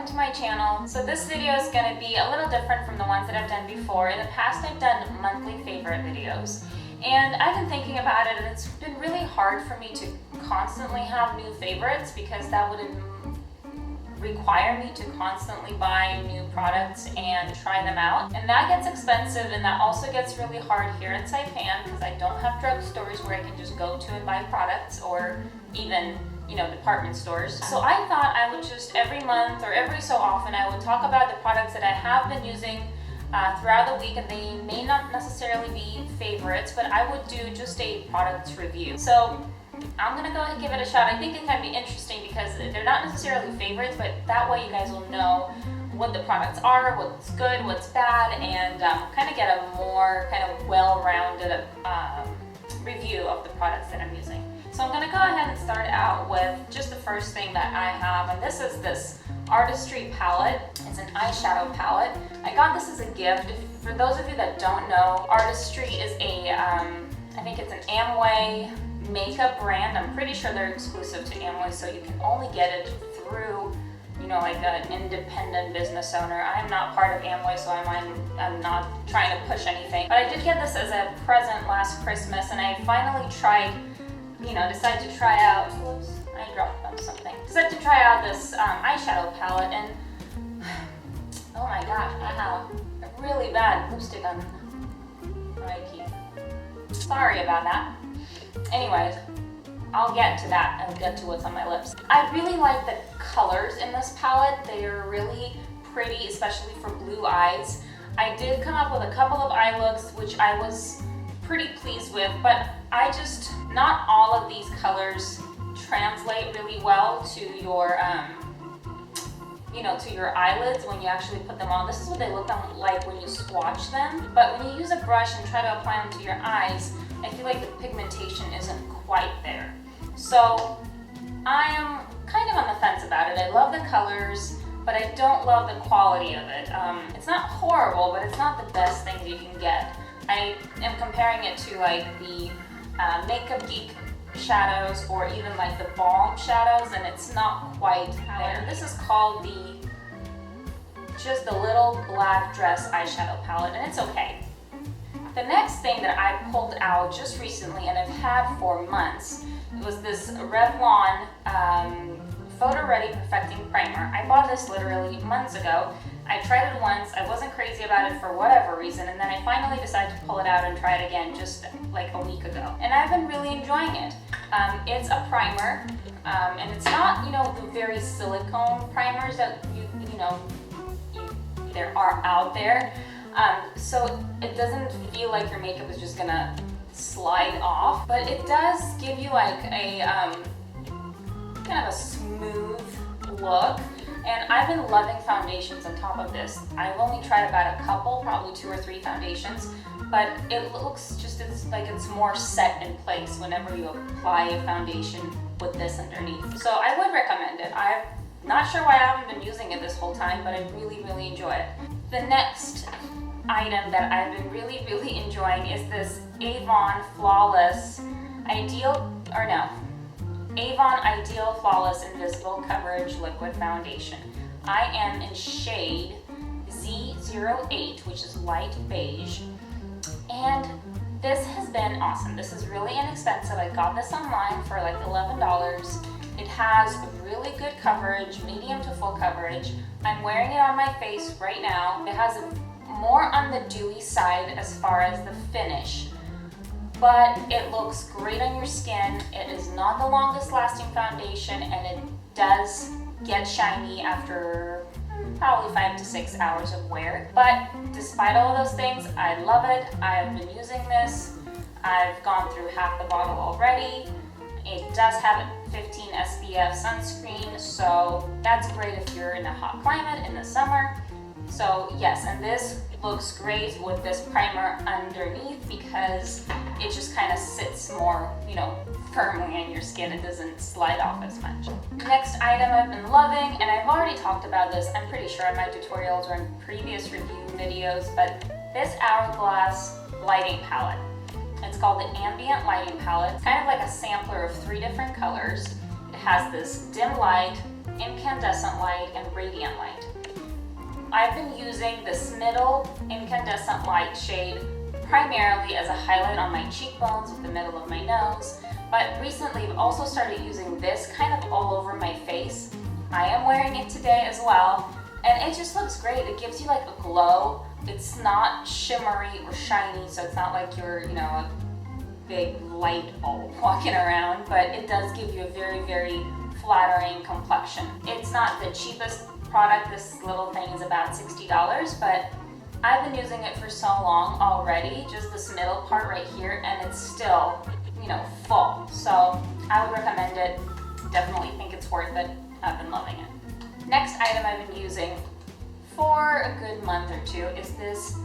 welcome to my channel. So this video is going to be a little different from the ones that I've done before. In the past I've done monthly favorite videos, and I've been thinking about it, and it's been really hard for me to constantly have new favorites because that would require me to constantly buy new products and try them out, and that gets expensive, and that also gets really hard here in Saipan because I don't have drugstores where I can just go to and buy products, or even department stores. So I thought I would just every month or every so often I would talk about the products that I have been using throughout the week, and they may not necessarily be favorites, but I would do just a product review. So I'm gonna go ahead and give it a shot. I think it can be interesting because they're not necessarily favorites, but that way you guys will know what the products are, what's good, what's bad, and kind of get a more kind of well-rounded review of the products that I'm using. So I'm going to go ahead and start out with just the first thing that I have, and this is this Artistry Palette. It's an eyeshadow palette. I got this as a gift. For those of you that don't know, Artistry is I think it's an Amway makeup brand. I'm pretty sure they're exclusive to Amway, so you can only get it through like an independent business owner. I'm not part of Amway, so I'm not trying to push anything. But I did get this as a present last Christmas, and I finally decided to try out, whoops, I dropped on something. Decided to try out this eyeshadow palette, and oh my gosh, I have a really bad lipstick on my teeth. Sorry about that. Anyways, I'll get to that and get to what's on my lips. I really like the colors in this palette. They are really pretty, especially for blue eyes. I did come up with a couple of eye looks, which I was pretty pleased with, but not all of these colors translate really well to your to your eyelids when you actually put them on. This is what they look like when you swatch them, but when you use a brush and try to apply them to your eyes, I feel like the pigmentation isn't quite there. So I am kind of on the fence about it. I love the colors, but I don't love the quality of it. It's not horrible, but it's not the best thing you can get. I am comparing it to like the Makeup Geek shadows, or even like the Balm shadows, and it's not quite there. This is called just the Little Black Dress eyeshadow palette, and it's okay. The next thing that I pulled out just recently, and I've had for months, was this Revlon PhotoReady Perfecting Primer. I bought this literally months ago. I tried it once, I wasn't crazy about it for whatever reason, and then I finally decided to pull it out and try it again just like a week ago. And I've been really enjoying it. It's a primer, and it's not, the very silicone primers that there are out there. So it doesn't feel like your makeup is just gonna slide off, but it does give you like a kind of a smooth look. And I've been loving foundations on top of this. I've only tried about a couple, probably 2 or 3 foundations, but it looks it's more set in place whenever you apply a foundation with this underneath. So I would recommend it. I'm not sure why I haven't been using it this whole time, but I really, really enjoy it. The next item that I've been really, really enjoying is this Avon Avon Ideal Flawless Invisible Coverage Liquid Foundation. I am in shade Z08, which is light beige, and this has been awesome. This is really inexpensive. I got this online for like $11. It has really good coverage, medium to full coverage. I'm wearing it on my face right now. It has more on the dewy side as far as the finish, but it looks great on your skin. It is not the longest lasting foundation, and it does get shiny after probably 5 to 6 hours of wear. But despite all of those things, I love it. I have been using this. I've gone through half the bottle already. It does have a 15 SPF sunscreen, so that's great if you're in a hot climate in the summer. So yes, and this looks great with this primer underneath because it just kind of sits more, firmly on your skin. It doesn't slide off as much. Next item I've been loving, and I've already talked about this, I'm pretty sure in my tutorials or in previous review videos, but this Hourglass lighting palette. It's called the Ambient Lighting palette. It's kind of like a sampler of 3 different colors. It has this dim light, Incandescent Light and Radiant Light. I've been using this middle Incandescent Light shade primarily as a highlight on my cheekbones with the middle of my nose, but recently I've also started using this kind of all over my face. I am wearing it today as well, and it just looks great. It gives you like a glow. It's not shimmery or shiny, so it's not like you're, you know, a big light bulb walking around, but it does give you a very, very flattering complexion. It's not the cheapest product. This little thing is about $60, but I've been using it for so long already, just this middle part right here, and it's still, you know, full. So I would recommend it. Definitely think it's worth it. I've been loving it. Next item I've been using for a good month or two is this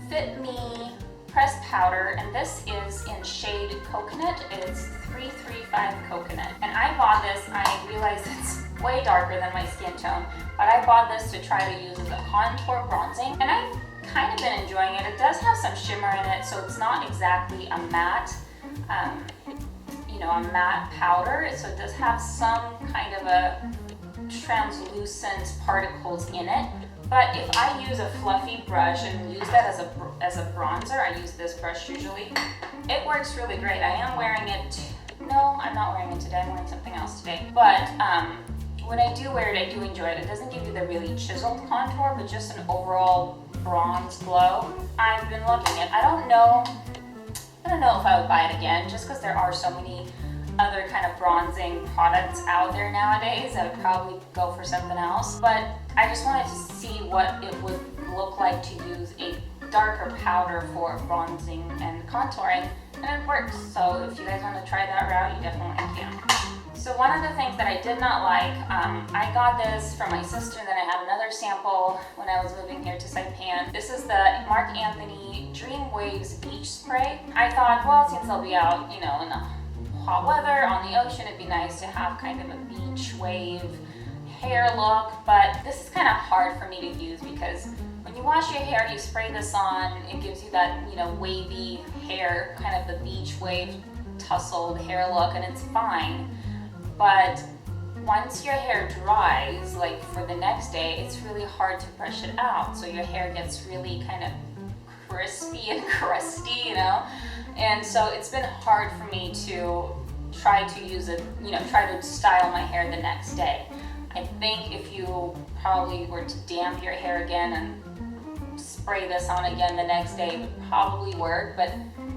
Fit Me pressed powder, and this is in shade Coconut. It's 335 Coconut. And I bought this, I realize it's way darker than my skin tone, but I bought this to try to use as a contour bronzing, and I've kind of been enjoying it. It does have some shimmer in it, so it's not exactly a matte, you know, a matte powder, so it does have some kind of a translucent particles in it. But if I use a fluffy brush and use that as a bronzer, I use this brush usually, it works really great. I am wearing it, no, I'm not wearing it today, I'm wearing something else today. But when I do wear it, I do enjoy it. It doesn't give you the really chiseled contour, but just an overall bronze glow. I've been loving it. I don't know if I would buy it again, just because there are so many other kind of bronzing products out there nowadays. I would probably go for something else, but I just wanted to see what it would look like to use a darker powder for bronzing and contouring, and it works. So if you guys want to try that route, you definitely can. So one of the things that I did not like, I got this from my sister, and then I had another sample when I was moving here to Saipan. This is the Marc Anthony Dream Waves Beach Spray. I thought, well, since I'll be out, you know, in the hot weather on the ocean, it'd be nice to have kind of a beach wave hair look, but this is kind of hard for me to use because when you wash your hair, you spray this on, it gives you that, you know, wavy hair, kind of the beach wave tousled hair look, and it's fine. But once your hair dries, like for the next day, it's really hard to brush it out. So your hair gets really kind of crispy and crusty, you know? And so it's been hard for me to try to use it, you know, try to style my hair the next day. I think if you probably were to damp your hair again and spray this on again the next day, it would probably work, but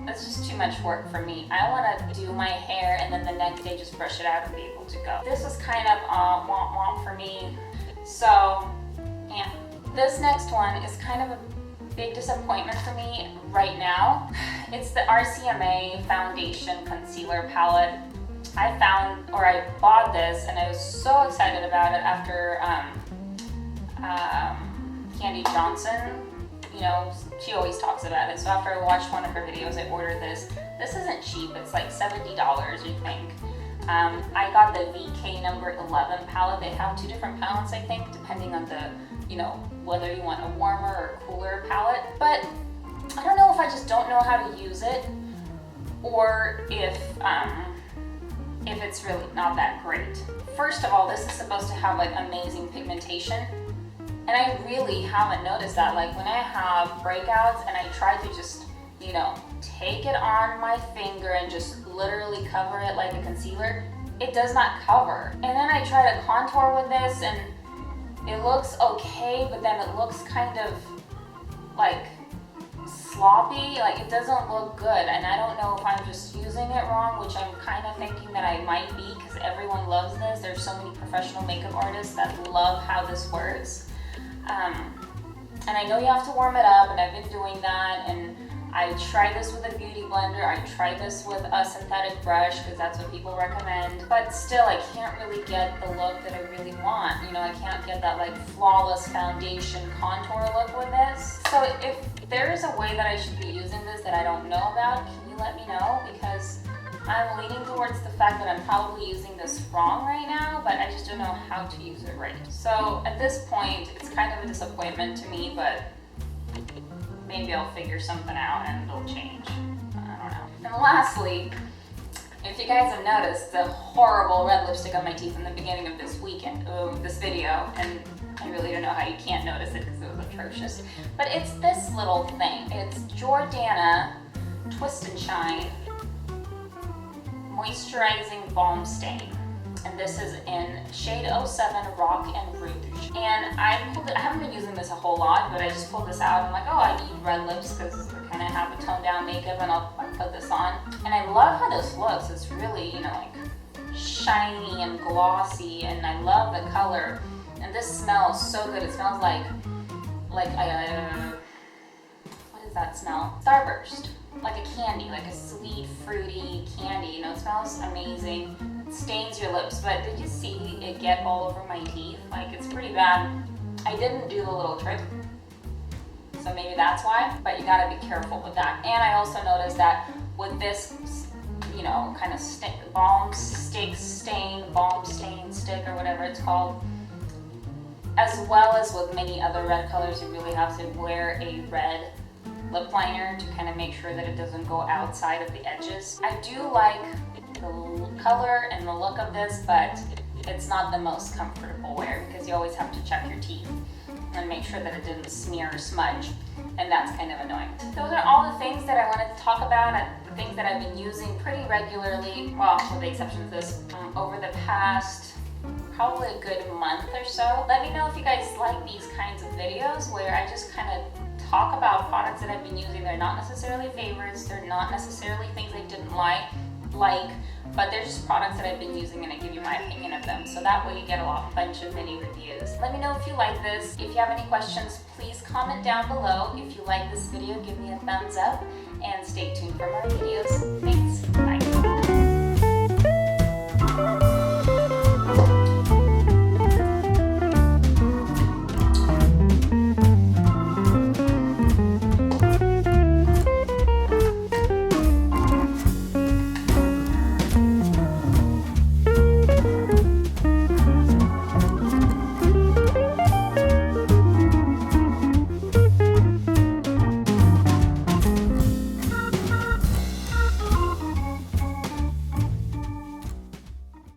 that's just too much work for me. I want to do my hair and then the next day just brush it out and be able to go. This is kind of womp womp for me. So yeah, this next one is kind of a big disappointment for me right now. It's the RCMA Foundation Concealer Palette. I bought this and I was so excited about it after Candy Johnson, you know, she always talks about it. So after I watched one of her videos, I ordered this. This isn't cheap, it's like $70, I think. I got the VK number 11 palette. They have two different palettes, I think, depending on the, you know, whether you want a warmer or cooler palette. But I don't know if I just don't know how to use it, or if it's really not that great. First of all, this is supposed to have like amazing pigmentation, and I really haven't noticed that. Like when I have breakouts and I try to just, you know, take it on my finger and just literally cover it like a concealer, it does not cover. And then I try to contour with this and it looks okay, but then it looks kind of like sloppy, like it doesn't look good. And I don't know if I'm just using it wrong, which I'm kind of thinking that I might be, because everyone loves this. There's so many professional makeup artists that love how this works. And I know you have to warm it up, and I've been doing that, and I tried this with a beauty blender, I tried this with a synthetic brush because that's what people recommend, but still I can't really get the look that I really want. You know, I can't get that like flawless foundation contour look with this. So if there is a way that I should be using this that I don't know about, can you let me know? Because I'm leaning towards the fact that I'm probably using this wrong right now, but I just don't know how to use it right. So at this point, it's kind of a disappointment to me, but maybe I'll figure something out and it'll change. I don't know. And lastly, If you guys have noticed the horrible red lipstick on my teeth in the beginning of this video, and I really don't know how you can't notice it because it was atrocious, but it's this little thing. It's Jordana Twist and Shine Moisturizing Balm Stain. And this is in shade 07 Rock and Rouge. And I haven't been using this a whole lot, but I just pulled this out. I'm like, oh, I need red lips because I kind of have a toned down makeup, and I'll put this on. And I love how this looks. It's really, you know, like shiny and glossy, and I love the color. And this smells so good. It smells like what does that smell? Starburst. Like a candy, like a sweet, fruity candy. You know, it smells amazing. It stains your lips, but did you see it get all over my teeth? Like, it's pretty bad. I didn't do the little trick, so maybe that's why, but you gotta be careful with that. And I also noticed that with this, you know, kind of balm stain stick, or whatever it's called, as well as with many other red colors, you really have to wear a red lip liner to kind of make sure that it doesn't go outside of the edges. I do like the color and the look of this, but it's not the most comfortable wear because you always have to check your teeth and make sure that it didn't smear or smudge, and that's kind of annoying. Those are all the things that I wanted to talk about, the things that I've been using pretty regularly, well, with the exception of this, over the past probably a good month or so. Let me know if you guys like these kinds of videos where I just kind of talk about products that I've been using. They're not necessarily favorites, they're not necessarily things I didn't like, but they're just products that I've been using, and I give you my opinion of them. So that way you get a bunch of mini reviews. Let me know if you like this. If you have any questions, please comment down below. If you like this video, give me a thumbs up, and stay tuned for more videos. Thanks. Bye.